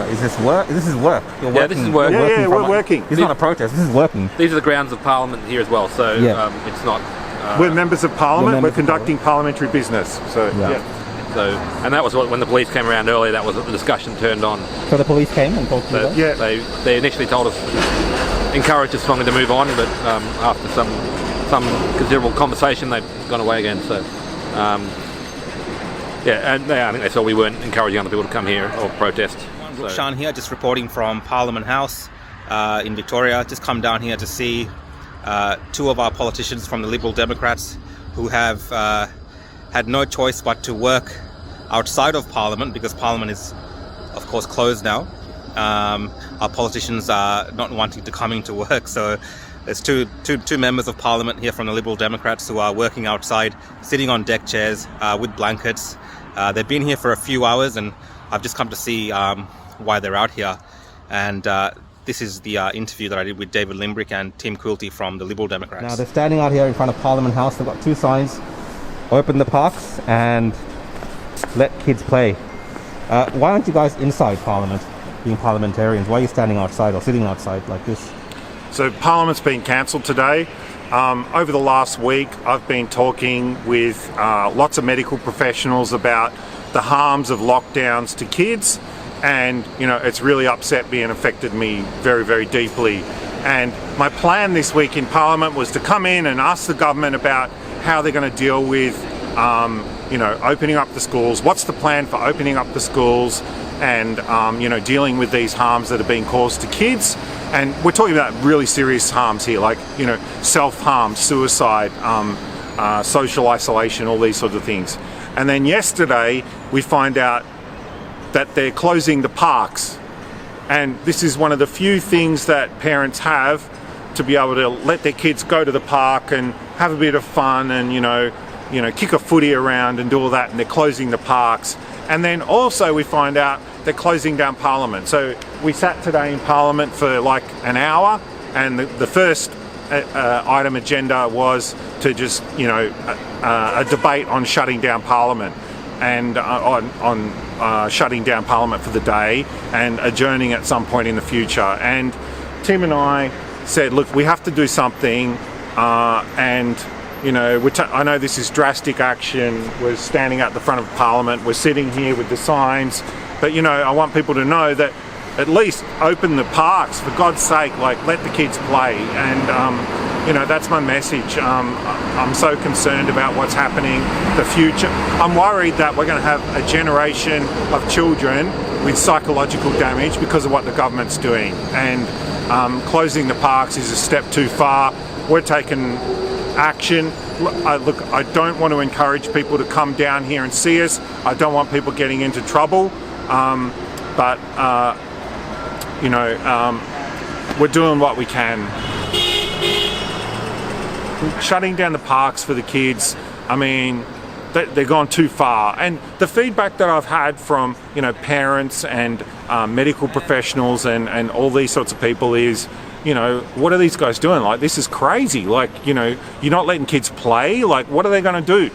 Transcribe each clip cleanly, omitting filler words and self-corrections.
Is this work? This is work. You're working. This is work. Yeah, we're working. It's not a protest. This is working. These are the grounds of Parliament here as well, so it's not... we're members of Parliament. We're conducting parliamentary business. So, So, and that was when the police came around earlier, that was what the discussion turned on. So the police came and talked to you guys? Yeah. They initially told us, encouraged us strongly to move on, but after some considerable conversation, they've gone away again. So, I think they saw we weren't encouraging other people to come here or protest. Sean here, just reporting from Parliament House in Victoria. Just come down here to see two of our politicians from the Liberal Democrats who have had no choice but to work outside of Parliament because Parliament is, of course, closed now. Our politicians are not wanting to come into work, so there's two members of Parliament here from the Liberal Democrats who are working outside, sitting on deck chairs with blankets. They've been here for a few hours, and I've just come to see why they're out here. And this is the interview that I did with David Limbrick and Tim Quilty from the Liberal Democrats. Now they're standing out here in front of Parliament House. They've got two signs: open the parks and let kids play. Why aren't you guys inside Parliament, being parliamentarians? Why are you standing outside or sitting outside like this? So Parliament's been cancelled today. Over the last week, I've been talking with lots of medical professionals about the harms of lockdowns to kids, and it's really upset me and affected me very, very deeply. And my plan this week in Parliament was to come in and ask the government about how they're going to deal with opening up the schools. What's the plan for opening up the schools and dealing with these harms that are being caused to kids? And we're talking about really serious harms here, like self-harm, suicide, social isolation, all these sorts of things. And then yesterday we find out that they're closing the parks, and this is one of the few things that parents have to be able to let their kids go to the park and have a bit of fun and kick a footy around and do all that, and they're closing the parks. And then also we find out they're closing down Parliament. So we sat today in Parliament for like an hour, and the first item agenda was to just a debate on shutting down Parliament and on shutting down Parliament for the day and adjourning at some point in the future. And Tim and I said, look, we have to do something, and I know this is drastic action. We're standing at the front of Parliament, we're sitting here with the signs, but I want people to know that at least open the parks, for God's sake, let the kids play. And that's my message. I'm so concerned about what's happening, the future. I'm worried that we're going to have a generation of children with psychological damage because of what the government's doing. And closing the parks is a step too far. We're taking action. Look, I don't want to encourage people to come down here and see us. I don't want people getting into trouble. But we're doing what we can. Shutting down the parks for the kids, I mean, they're gone too far. And the feedback that I've had from parents and medical professionals and all these sorts of people is, what are these guys doing? This is crazy. You're not letting kids play. What are they going to do?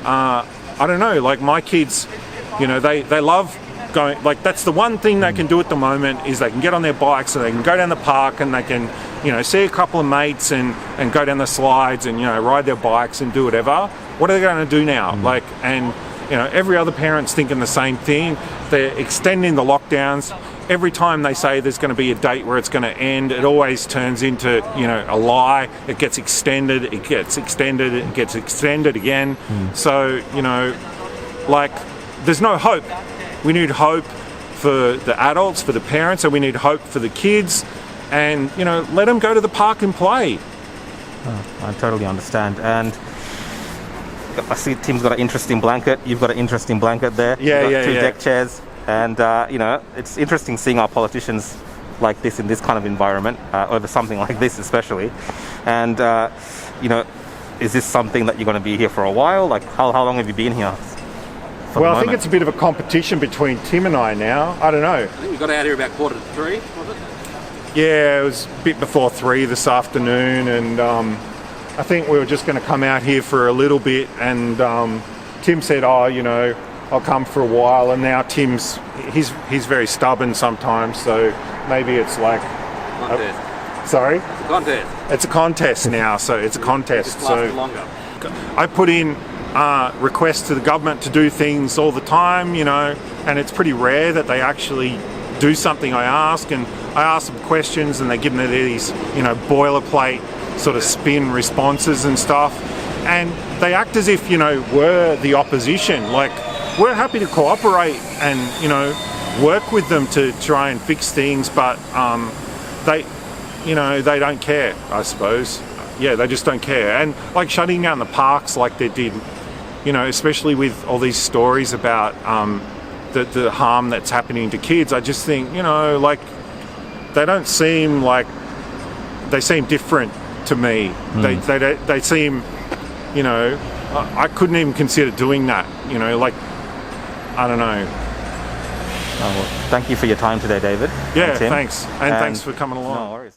I don't know. My kids, they love going. That's the one thing they can do at the moment, is they can get on their bikes and they can go down the park and they can, see a couple of mates and go down the slides and, ride their bikes and do whatever. What are they going to do now? Every other parent's thinking the same thing. They're extending the lockdowns. Every time they say there's going to be a date where it's going to end, it always turns into, a lie. It gets extended, it gets extended, it gets extended again. So, there's no hope. We need hope for the adults, for the parents, and we need hope for the kids. And, let them go to the park and play. I totally understand. And I see Tim's got an interesting blanket. You've got an interesting blanket there. Yeah, You've got two yeah. deck chairs. And, it's interesting seeing our politicians like this in this kind of environment, over something like this especially. And, is this something that you're going to be here for a while? How long have you been here? Well, I think it's a bit of a competition between Tim and I now. I don't know. I think we got out here about 2:45, was it? Yeah, it was a bit before 3 this afternoon, and I think we were just going to come out here for a little bit, and Tim said, I'll come for a while, and now Tim's he's very stubborn sometimes, so maybe it's like Contest. sorry, It's a contest. it's a contest now, so it's a contest. It's lasted So longer. I put in requests to the government to do things all the time, you know, and it's pretty rare that they actually do something I ask, and I ask them questions and they give me these, you know, boilerplate sort of spin responses and stuff, and they act as if, you know, we're the opposition. Like, we're happy to cooperate and, you know, work with them to try and fix things, but they, you know, they don't care, I suppose. Yeah, they just don't care. And like shutting down the parks like they did, you know, especially with all these stories about the harm that's happening to kids, I just think, you know, like, they don't seem like, they seem different to me. They seem, you know, I couldn't even consider doing that, you know, like, I don't know. Oh, well, thank you for your time today, David. Yeah, and Tim. thanks. And thanks for coming along. No worries.